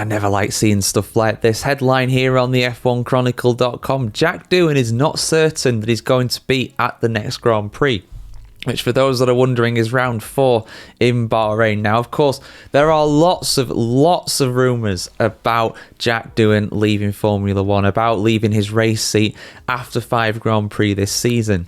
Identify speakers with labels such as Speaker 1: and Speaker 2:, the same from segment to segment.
Speaker 1: I never like seeing stuff like this. Headline here on the F1Chronicle.com. Jack Doohan is not certain that he's going to be at the next Grand Prix, which for those that are wondering is round 4 in Bahrain. Now, of course, there are lots of rumours about Jack Doohan leaving Formula 1, about leaving his race seat after 5 Grand Prix this season.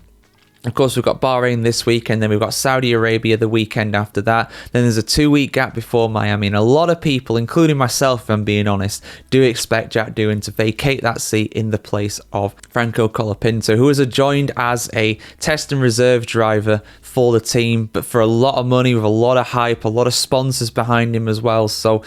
Speaker 1: Of course, we've got Bahrain this weekend, then we've got Saudi Arabia the weekend after that. Then there's a 2-week gap before Miami. And a lot of people, including myself, if I'm being honest, do expect Jack Doohan to vacate that seat in the place of Franco Colapinto, who has joined as a test and reserve driver for the team, but for a lot of money, with a lot of hype, a lot of sponsors behind him as well. So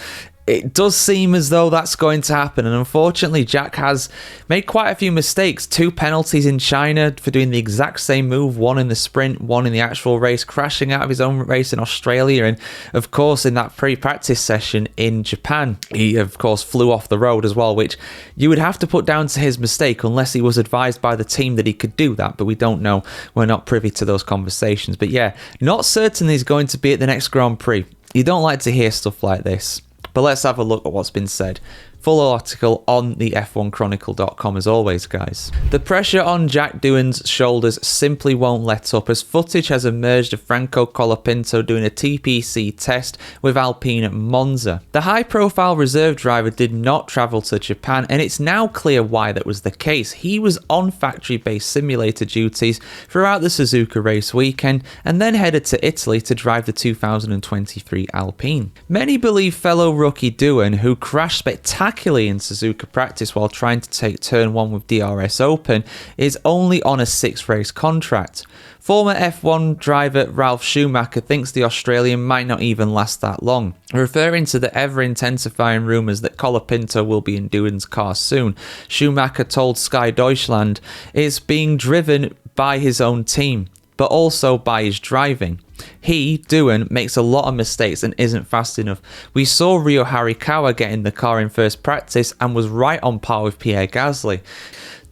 Speaker 1: it does seem as though that's going to happen, and unfortunately Jack has made quite a few mistakes. 2 penalties in China for doing the exact same move, one in the sprint, one in the actual race, crashing out of his own race in Australia, and of course in that pre-practice session in Japan he of course flew off the road as well, which you would have to put down to his mistake unless he was advised by the team that he could do that, but we don't know. We're not privy to those conversations. But yeah, not certain he's going to be at the next Grand Prix. You don't like to hear stuff like this. But let's have a look at what's been said. Full article on the F1Chronicle.com as always, guys. The pressure on Jack Doohan's shoulders simply won't let up, as footage has emerged of Franco Colapinto doing a TPC test with Alpine at Monza. The high-profile reserve driver did not travel to Japan, and it's now clear why that was the case. He was on factory-based simulator duties throughout the Suzuka race weekend, and then headed to Italy to drive the 2023 Alpine. Many believe fellow rookie Doohan, who crashed spectacularly in Suzuka practice while trying to take turn 1 with DRS open, is only on a 6-race contract. Former F1 driver Ralf Schumacher thinks the Australian might not even last that long, referring to the ever-intensifying rumours that Colapinto will be in Doohan's car soon. Schumacher told Sky Deutschland it's being driven by his own team, but also by his driving. He, Doohan, makes a lot of mistakes and isn't fast enough. We saw Ryo Harikawa get in the car in first practice and was right on par with Pierre Gasly.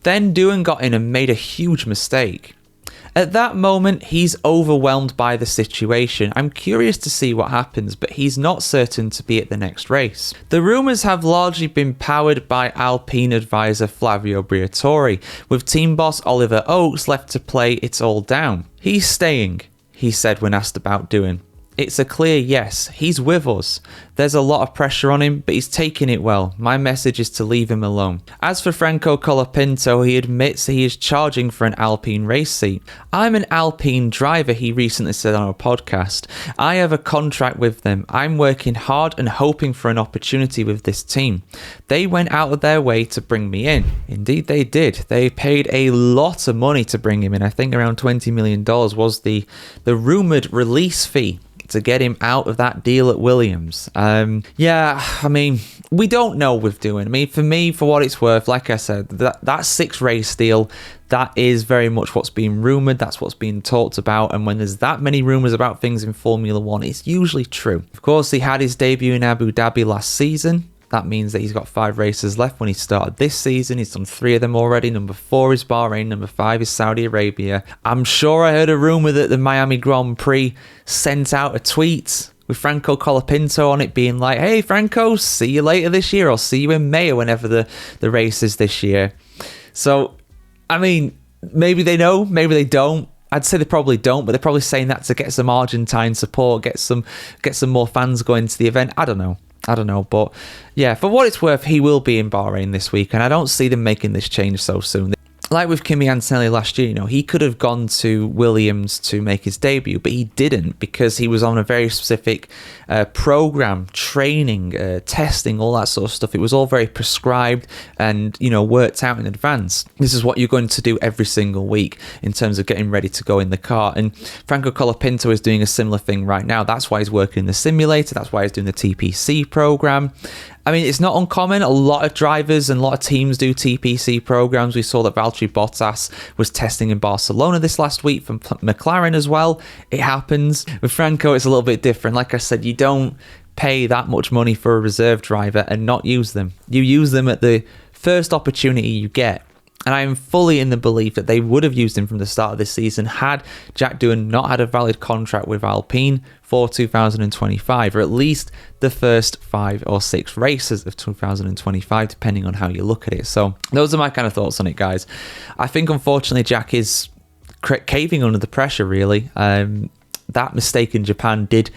Speaker 1: Then Doohan got in and made a huge mistake. At that moment, he's overwhelmed by the situation. I'm curious to see what happens, but he's not certain to be at the next race. The rumours have largely been powered by Alpine advisor Flavio Briatore, with team boss Oliver Oakes left to play it all down. He's staying, he said when asked about Doohan. It's a clear yes, he's with us. There's a lot of pressure on him, but he's taking it well. My message is to leave him alone. As for Franco Colapinto, he admits he is charging for an Alpine race seat. I'm an Alpine driver, he recently said on a podcast. I have a contract with them. I'm working hard and hoping for an opportunity with this team. They went out of their way to bring me in. Indeed they did. They paid a lot of money to bring him in. I think around $20 million was the rumoured release fee to get him out of that deal at Williams. We don't know with Doohan. For me, for what it's worth, like I said, that 6-race deal, that is very much what's being rumoured, that's what's being talked about, and when there's that many rumours about things in Formula 1, it's usually true. Of course, he had his debut in Abu Dhabi last season. That means that he's got 5 races left when he started this season. He's done 3 of them already. Number 4 is Bahrain. Number 5 is Saudi Arabia. I'm sure I heard a rumour that the Miami Grand Prix sent out a tweet with Franco Colapinto on it being like, hey, Franco, see you later this year, or see you in May or whenever the race is this year. So, maybe they know, maybe they don't. I'd say they probably don't, but they're probably saying that to get some Argentine support, get some more fans going to the event. I don't know, but yeah, for what it's worth, he will be in Bahrain this week, and I don't see them making this change so soon. Like with Kimi Antonelli last year, he could have gone to Williams to make his debut, but he didn't because he was on a very specific program, training, testing, all that sort of stuff. It was all very prescribed and, worked out in advance. This is what you're going to do every single week in terms of getting ready to go in the car. And Franco Colapinto is doing a similar thing right now. That's why he's working in the simulator. That's why he's doing the TPC program. It's not uncommon. A lot of drivers and a lot of teams do TPC programs. We saw that Valtteri Bottas was testing in Barcelona this last week from McLaren as well. It happens. With Franco, it's a little bit different. Like I said, you don't pay that much money for a reserve driver and not use them. You use them at the first opportunity you get. And I am fully in the belief that they would have used him from the start of this season had Jack Doohan not had a valid contract with Alpine for 2025, or at least the first 5 or 6 races of 2025, depending on how you look at it. So those are my kind of thoughts on it, guys. I think, unfortunately, Jack is caving under the pressure, really. That mistake in Japan did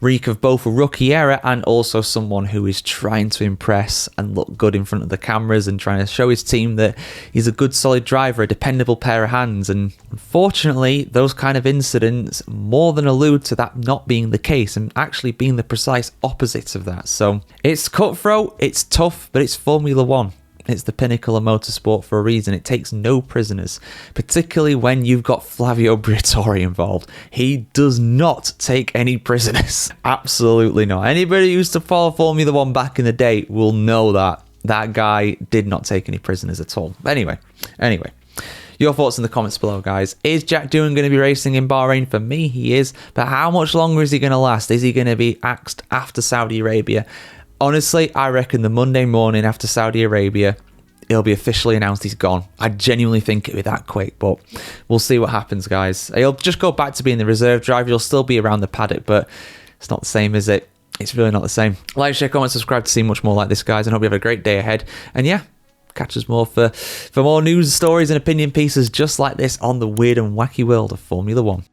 Speaker 1: reek of both a rookie error and also someone who is trying to impress and look good in front of the cameras and trying to show his team that he's a good solid driver, a dependable pair of hands. And unfortunately, those kind of incidents more than allude to that not being the case and actually being the precise opposite of that. So it's cutthroat, it's tough, but it's Formula One. It's the pinnacle of motorsport for a reason. It takes no prisoners, particularly when you've got Flavio Briatore involved. He does not take any prisoners. Absolutely not. Anybody who used to follow Formula One back in the day will know that that guy did not take any prisoners at all. Anyway. Your thoughts in the comments below, guys. Is Jack Doohan going to be racing in Bahrain? For me, he is. But how much longer is he going to last? Is he going to be axed after Saudi Arabia? Honestly, I reckon the Monday morning after Saudi Arabia, it'll be officially announced he's gone. I genuinely think it'll be that quick, but we'll see what happens, guys. He'll just go back to being the reserve driver. He'll still be around the paddock, but it's not the same, is it? It's really not the same. Like, share, comment, subscribe to see much more like this, guys, and hope you have a great day ahead. And yeah, catch us more for more news, stories, and opinion pieces just like this on the weird and wacky world of Formula One.